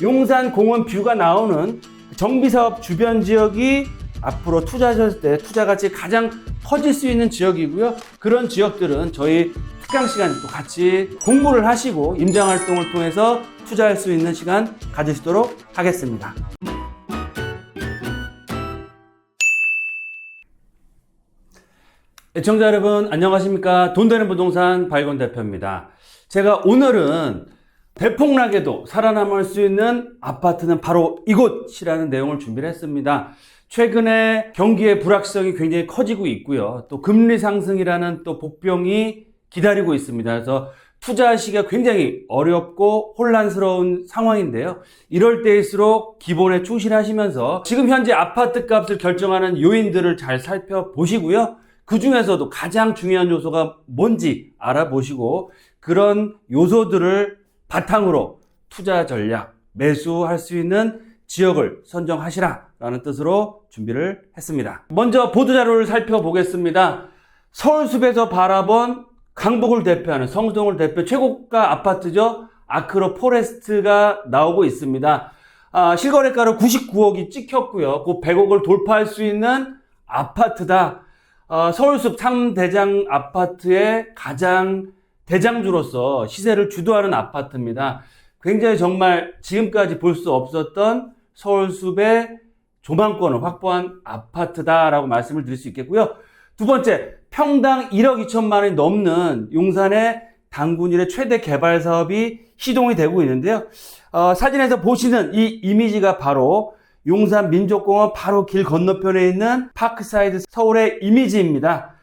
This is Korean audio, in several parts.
용산 공원 뷰가 나오는 정비사업 주변 지역이 앞으로 투자하셨을 때 투자 가치 가장 커질 수 있는 지역이고요. 그런 지역들은 저희 특강 시간 또 같이 공부를 하시고 임장 활동을 통해서 투자할 수 있는 시간 가지시도록 하겠습니다. 애청자 여러분 안녕하십니까? 돈 되는 부동산 박일권 대표입니다. 제가 오늘은 대폭락에도 살아남을 수 있는 아파트는 바로 이곳이라는 내용을 준비를 했습니다. 최근에 경기의 불확실성이 굉장히 커지고 있고요. 또 금리 상승이라는 또 복병이 기다리고 있습니다. 그래서 투자하시기가 굉장히 어렵고 혼란스러운 상황인데요. 이럴 때일수록 기본에 충실하시면서 지금 현재 아파트 값을 결정하는 요인들을 잘 살펴보시고요. 그 중에서도 가장 중요한 요소가 뭔지 알아보시고 그런 요소들을 바탕으로 투자 전략, 매수할 수 있는 지역을 선정하시라라는 뜻으로 준비를 했습니다. 먼저 보도자료를 살펴보겠습니다. 서울숲에서 바라본 강북을 대표하는 성수동을 대표 최고가 아파트죠. 아크로 포레스트가 나오고 있습니다. 실거래가로 99억이 찍혔고요. 그 100억을 돌파할 수 있는 아파트다. 서울숲 3대장 아파트의 가장 대장주로서 시세를 주도하는 아파트입니다. 굉장히 정말 지금까지 볼 수 없었던 서울숲의 조망권을 확보한 아파트다라고 말씀을 드릴 수 있겠고요. 두 번째, 평당 1억 2천만 원이 넘는 용산의 당군일의 최대 개발 사업이 시동이 되고 있는데요. 사진에서 보시는 이 이미지가 바로 용산 민족공원 바로 길 건너편에 있는 파크사이드 서울의 이미지입니다.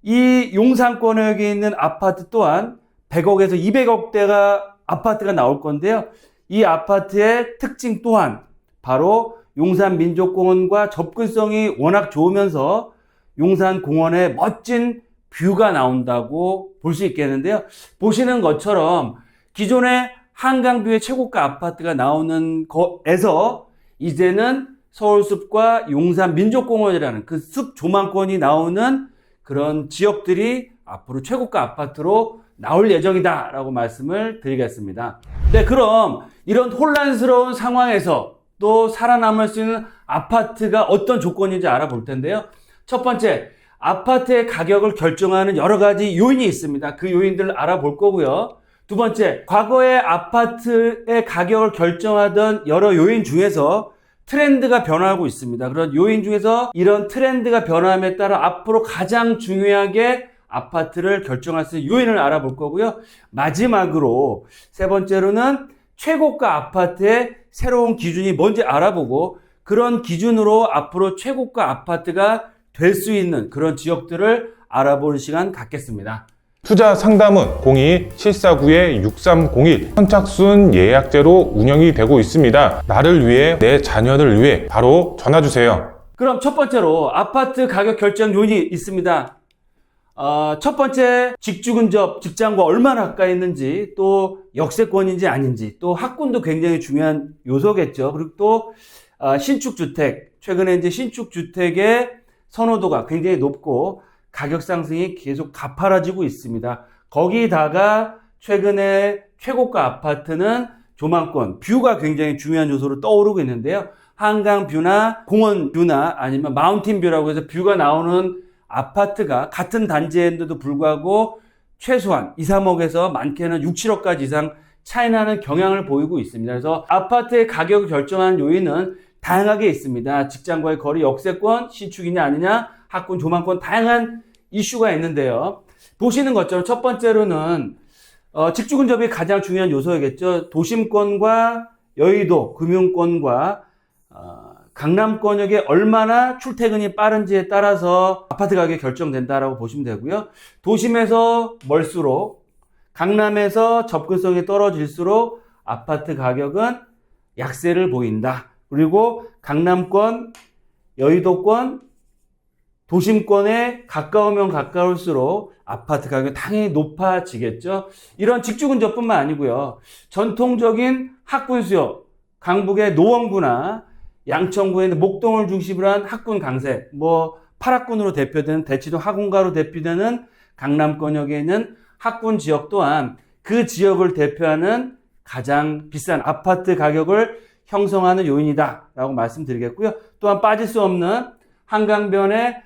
이 용산권역에 있는 아파트 또한 100억에서 200억대가 아파트가 나올 건데요. 이 아파트의 특징 또한 바로 용산 민족공원과 접근성이 워낙 좋으면서 용산공원에 멋진 뷰가 나온다고 볼 수 있겠는데요. 보시는 것처럼 기존의 한강뷰의 최고가 아파트가 나오는 거에서 이제는 서울숲과 용산 민족공원이라는 그 숲 조망권이 나오는 그런 지역들이 앞으로 최고가 아파트로 나올 예정이다 라고 말씀을 드리겠습니다. 네, 그럼 이런 혼란스러운 상황에서 또 살아남을 수 있는 아파트가 어떤 조건인지 알아볼 텐데요. 첫 번째, 아파트의 가격을 결정하는 여러 가지 요인이 있습니다. 그 요인들을 알아볼 거고요. 두 번째, 과거의 아파트의 가격을 결정하던 여러 요인 중에서 트렌드가 변화하고 있습니다. 그런 요인 중에서 이런 트렌드가 변화함에 따라 앞으로 가장 중요하게 아파트를 결정할 수 있는 요인을 알아볼 거고요. 마지막으로 세 번째로는 최고가 아파트의 새로운 기준이 뭔지 알아보고 그런 기준으로 앞으로 최고가 아파트가 될 수 있는 그런 지역들을 알아보는 시간 갖겠습니다. 투자 상담은 02-749-6301 선착순 예약제로 운영이 되고 있습니다. 나를 위해 내 자녀를 위해 바로 전화주세요. 그럼 첫 번째로 아파트 가격 결정 요인이 있습니다. 첫 번째, 직주 근접 직장과 얼마나 가까이 있는지, 또 역세권인지 아닌지, 또 학군도 굉장히 중요한 요소겠죠. 그리고 또 신축주택, 최근에 이제 신축주택의 선호도가 굉장히 높고 가격 상승이 계속 가파라지고 있습니다. 거기다가 최근에 최고가 아파트는 조망권, 뷰가 굉장히 중요한 요소로 떠오르고 있는데요. 한강 뷰나 공원 뷰나 아니면 마운틴 뷰라고 해서 뷰가 나오는 아파트가 같은 단지인데도 불구하고 최소한 2, 3억에서 많게는 6, 7억까지 이상 차이 나는 경향을 보이고 있습니다. 그래서 아파트의 가격을 결정하는 요인은 다양하게 있습니다. 직장과의 거리, 역세권, 신축이냐 아니냐, 학군, 조망권 다양한 이슈가 있는데요. 보시는 것처럼 첫 번째로는 직주 근접이 가장 중요한 요소이겠죠. 도심권과 여의도, 금융권과 강남권역에 얼마나 출퇴근이 빠른지에 따라서 아파트 가격이 결정된다라고 보시면 되고요. 도심에서 멀수록 강남에서 접근성이 떨어질수록 아파트 가격은 약세를 보인다. 그리고 강남권, 여의도권, 도심권에 가까우면 가까울수록 아파트 가격이 당연히 높아지겠죠. 이런 직주 근접뿐만 아니고요. 전통적인 학군 수요, 강북의 노원구나 양천구에 있는 목동을 중심으로 한 학군 강세, 파락군으로 대표되는 대치동 학운가로 대표되는 강남권역에 있는 학군 지역 또한 그 지역을 대표하는 가장 비싼 아파트 가격을 형성하는 요인이다라고 말씀드리겠고요. 또한 빠질 수 없는 한강변에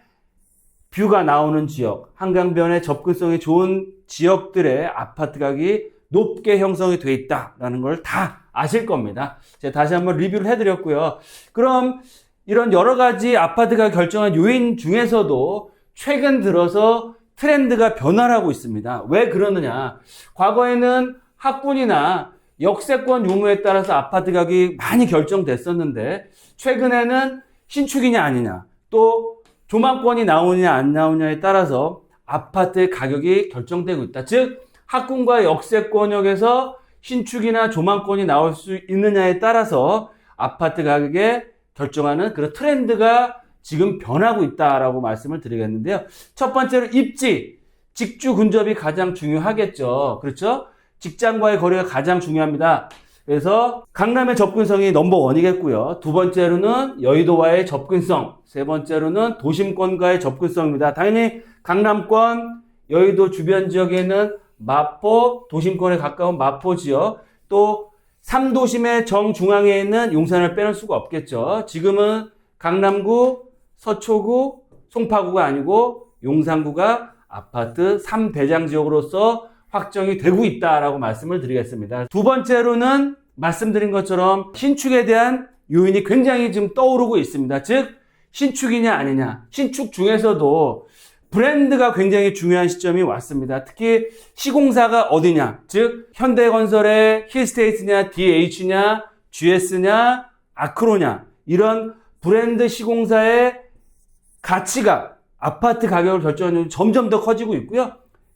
뷰가 나오는 지역, 한강변에 접근성이 좋은 지역들의 아파트 가격이 높게 형성이 돼 있다라는 걸 다 아실 겁니다. 제가 다시 한번 리뷰를 해드렸고요. 그럼 이런 여러 가지 아파트 가격 결정한 요인 중에서도 최근 들어서 트렌드가 변화를 하고 있습니다. 왜 그러느냐? 과거에는 학군이나 역세권 유무에 따라서 아파트 가격이 많이 결정됐었는데 최근에는 신축이냐 아니냐, 또 조망권이 나오느냐 안 나오느냐에 따라서 아파트 가격이 결정되고 있다. 즉 학군과 역세권역에서 신축이나 조망권이 나올 수 있느냐에 따라서 아파트 가격에 결정하는 그런 트렌드가 지금 변하고 있다라고 말씀을 드리겠는데요. 첫 번째로 입지, 직주 근접이 가장 중요하겠죠. 그렇죠? 직장과의 거리가 가장 중요합니다. 그래서 강남의 접근성이 넘버원이겠고요. 두 번째로는 여의도와의 접근성, 세 번째로는 도심권과의 접근성입니다. 당연히 강남권, 여의도 주변 지역에 있는 마포, 도심권에 가까운 마포 지역, 또 3도심의 정중앙에 있는 용산을 빼놓을 수가 없겠죠. 지금은 강남구, 서초구, 송파구가 아니고 용산구가 아파트 3대장 지역으로서 확정이 되고 있다라고 말씀을 드리겠습니다. 두 번째로는 말씀드린 것처럼 신축에 대한 요인이 굉장히 지금 떠오르고 있습니다. 즉 신축이냐 아니냐, 신축 중에서도 브랜드가 굉장히 중요한 시점이 왔습니다. 특히 시공사가 어디냐, 즉 현대건설의 힐스테이트냐, DH냐, GS냐, 아크로냐, 이런 브랜드 시공사의 가치가 아파트 가격을 결정하는 점점 더 커지고 있고요.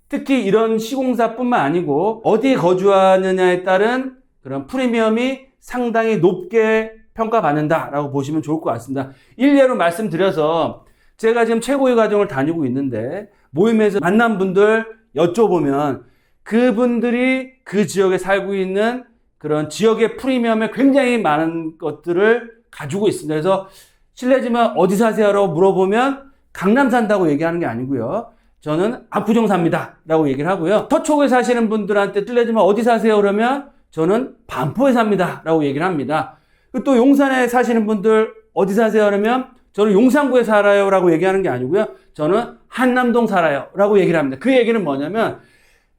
특히 이런 시공사뿐만 아니고 어디에 거주하느냐에 따른 그런 프리미엄이 상당히 높게 평가받는다라고 보시면 좋을 것 같습니다. 일례로 말씀드려서 제가 지금 최고위 과정을 다니고 있는데 모임에서 만난 분들 여쭤보면 그분들이 그 지역에 살고 있는 그런 지역의 프리미엄에 굉장히 많은 것들을 가지고 있습니다. 그래서 실례지만 어디 사세요라고 물어보면 강남 산다고 얘기하는 게 아니고요. 저는 압구정 삽니다 라고 얘기를 하고요. 서초구에 사시는 분들한테 실례지만 어디 사세요 그러면 저는 반포에 삽니다 라고 얘기를 합니다. 또 용산에 사시는 분들 어디 사세요 그러면 저는 용산구에 살아요 라고 얘기하는 게 아니고요. 저는 한남동 살아요 라고 얘기를 합니다. 그 얘기는 뭐냐면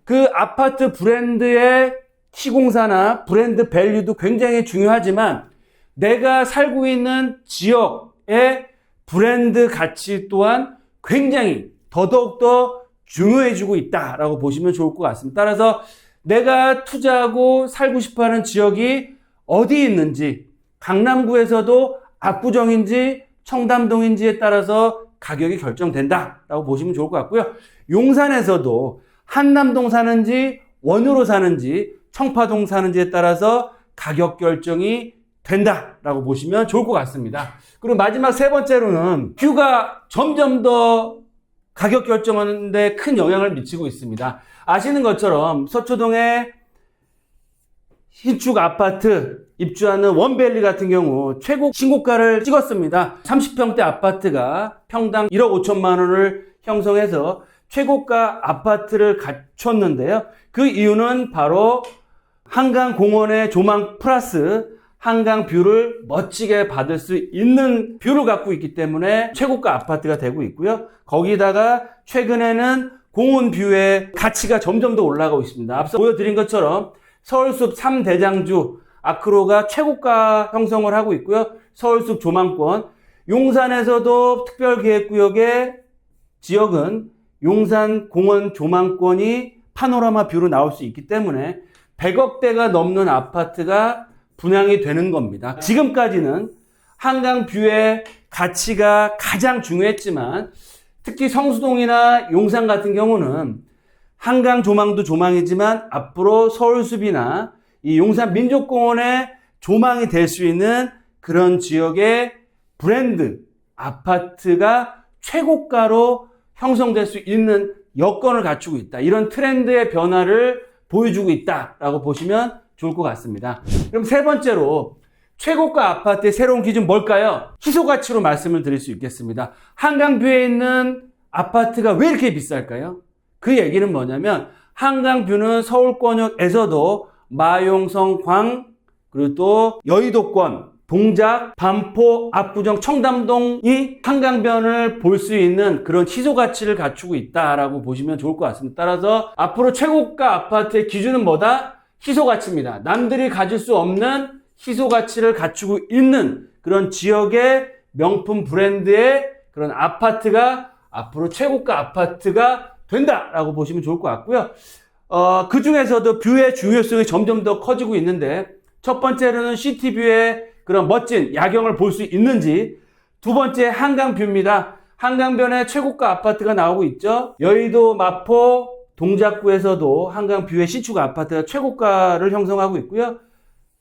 그 아파트 브랜드의 시공사나 브랜드 밸류도 굉장히 중요하지만 내가 살고 있는 지역의 브랜드 가치 또한 굉장히 더더욱더 중요해지고 있다라고 보시면 좋을 것 같습니다. 따라서 내가 투자하고 살고 싶어하는 지역이 어디 있는지, 강남구에서도 압구정인지 청담동인지에 따라서 가격이 결정된다라고 보시면 좋을 것 같고요. 용산에서도 한남동 사는지 원으로 사는지 청파동 사는지에 따라서 가격 결정이 된다라고 보시면 좋을 것 같습니다. 그리고 마지막 세 번째로는 뷰가 점점 더 가격 결정하는 데 큰 영향을 미치고 있습니다. 아시는 것처럼 서초동의 신축 아파트 입주하는 원밸리 같은 경우 최고 신고가를 찍었습니다. 30평대 아파트가 평당 1억 5천만 원을 형성해서 최고가 아파트를 갖췄는데요. 그 이유는 바로 한강공원의 조망 플러스 한강 뷰를 멋지게 받을 수 있는 뷰를 갖고 있기 때문에 최고가 아파트가 되고 있고요. 거기다가 최근에는 공원 뷰의 가치가 점점 더 올라가고 있습니다. 앞서 보여드린 것처럼 서울숲 3대장주 아크로가 최고가 형성을 하고 있고요. 서울숲 조망권, 용산에서도 특별기획구역의 지역은 용산 공원 조망권이 파노라마 뷰로 나올 수 있기 때문에 100억대가 넘는 아파트가 분양이 되는 겁니다. 지금까지는 한강 뷰의 가치가 가장 중요했지만 특히 성수동이나 용산 같은 경우는 한강 조망도 조망이지만 앞으로 서울숲이나 이 용산 민족공원의 조망이 될 수 있는 그런 지역의 브랜드 아파트가 최고가로 형성될 수 있는 여건을 갖추고 있다. 이런 트렌드의 변화를 보여주고 있다라고 보시면 좋을 것 같습니다. 그럼 세 번째로 최고가 아파트의 새로운 기준 뭘까요? 희소가치로 말씀을 드릴 수 있겠습니다. 한강뷰에 있는 아파트가 왜 이렇게 비쌀까요? 그 얘기는 뭐냐면 한강뷰는 서울권역에서도 마용성, 광, 그리고 또 여의도권, 동작, 반포, 압구정, 청담동이 한강변을 볼 수 있는 그런 희소 가치를 갖추고 있다라고 보시면 좋을 것 같습니다. 따라서 앞으로 최고가 아파트의 기준은 뭐다? 희소 가치입니다. 남들이 가질 수 없는 희소 가치를 갖추고 있는 그런 지역의 명품 브랜드의 그런 아파트가 앞으로 최고가 아파트가 된다라고 보시면 좋을 것 같고요. 그 중에서도 뷰의 중요성이 점점 더 커지고 있는데, 첫 번째로는 시티뷰의 그런 멋진 야경을 볼 수 있는지, 두 번째 한강뷰입니다. 한강변에 최고가 아파트가 나오고 있죠. 여의도, 마포, 동작구에서도 한강뷰의 신축 아파트가 최고가를 형성하고 있고요.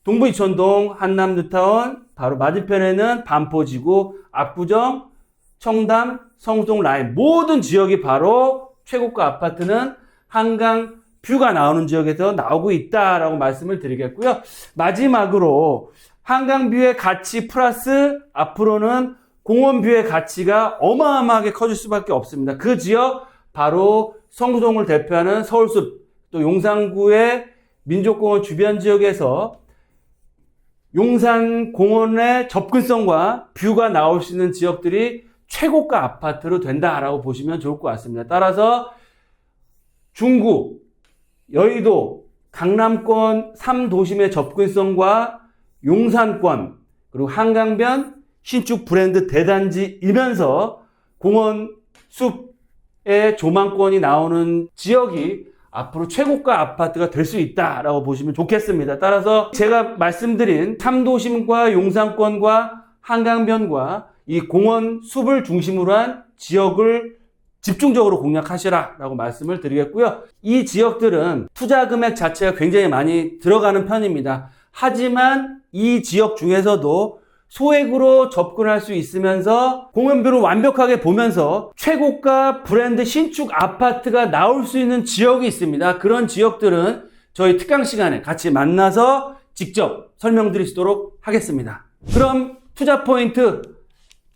동부 이천동, 한남 뉴타운, 바로 맞은편에는 반포지구, 압구정, 청담, 성수동 라인 모든 지역이 바로 최고가 아파트는 한강 뷰가 나오는 지역에서 나오고 있다라고 말씀을 드리겠고요. 마지막으로 한강뷰의 가치 플러스 앞으로는 공원뷰의 가치가 어마어마하게 커질 수밖에 없습니다. 그 지역 바로 성수동을 대표하는 서울숲, 또 용산구의 민족공원 주변 지역에서 용산공원의 접근성과 뷰가 나올 수 있는 지역들이 최고가 아파트로 된다라고 보시면 좋을 것 같습니다. 따라서 중구, 여의도, 강남권 3도심의 접근성과 용산권, 그리고 한강변 신축 브랜드 대단지이면서 공원, 숲의 조망권이 나오는 지역이 앞으로 최고가 아파트가 될 수 있다라고 보시면 좋겠습니다. 따라서 제가 말씀드린 3도심과 용산권과 한강변과 이 공원, 숲을 중심으로 한 지역을 집중적으로 공략하시라라고 말씀을 드리겠고요. 이 지역들은 투자 금액 자체가 굉장히 많이 들어가는 편입니다. 하지만 이 지역 중에서도 소액으로 접근할 수 있으면서 공원뷰를 완벽하게 보면서 최고가 브랜드 신축 아파트가 나올 수 있는 지역이 있습니다. 그런 지역들은 저희 특강 시간에 같이 만나서 직접 설명드리도록 하겠습니다. 그럼 투자 포인트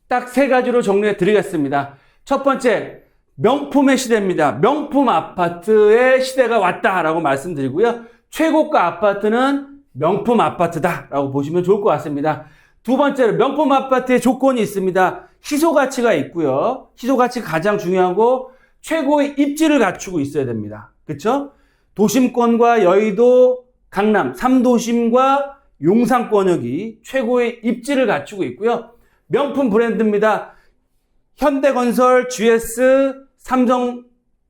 딱 3가지로 정리해 드리겠습니다. 첫 번째, 명품의 시대입니다. 명품 아파트의 시대가 왔다라고 말씀드리고요. 최고가 아파트는 명품 아파트다라고 보시면 좋을 것 같습니다. 두 번째로 명품 아파트의 조건이 있습니다. 희소 가치가 있고요. 희소 가치가 가장 중요하고 최고의 입지를 갖추고 있어야 됩니다. 그렇죠? 도심권과 여의도, 강남, 3도심과 용산권역이 최고의 입지를 갖추고 있고요. 명품 브랜드입니다. 현대건설, GS, 삼성,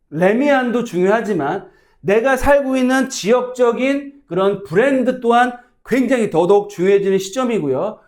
레미안도 중요하지만 내가 살고 있는 지역적인 그런 브랜드 또한 굉장히 더더욱 중요해지는 시점이고요.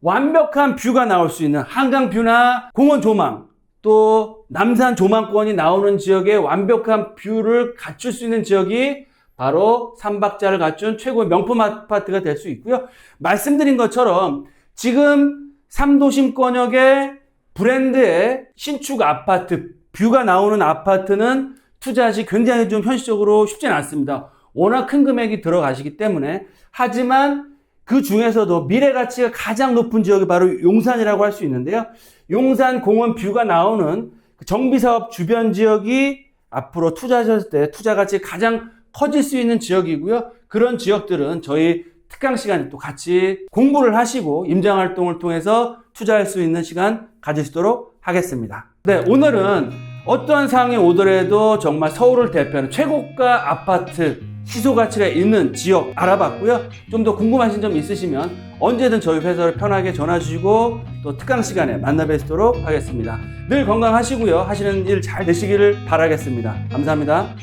완벽한 뷰가 나올 수 있는 한강뷰나 공원 조망, 또 남산 조망권이 나오는 지역에 완벽한 뷰를 갖출 수 있는 지역이 바로 3박자를 갖춘 최고의 명품 아파트가 될 수 있고요. 말씀드린 것처럼 지금 3도심권역의 브랜드의 신축 아파트, 뷰가 나오는 아파트는 투자 시 굉장히 좀 현실적으로 쉽지는 않습니다. 워낙 큰 금액이 들어가시기 때문에. 하지만 그 중에서도 미래 가치가 가장 높은 지역이 바로 용산이라고 할 수 있는데요. 용산 공원 뷰가 나오는 정비사업 주변 지역이 앞으로 투자하셨을 때 투자 가치가 가장 커질 수 있는 지역이고요. 그런 지역들은 저희 특강 시간에 또 같이 공부를 하시고 임장 활동을 통해서 투자할 수 있는 시간 가지시도록 하겠습니다. 네, 오늘은 어떠한 상황이 오더라도 정말 서울을 대표하는 최고가 아파트 희소 가치가 있는 지역 알아봤고요. 좀 더 궁금하신 점 있으시면 언제든 저희 회사를 편하게 전화 주시고 또 특강 시간에 만나 뵙도록 하겠습니다. 늘 건강하시고요. 하시는 일 잘 되시기를 바라겠습니다. 감사합니다.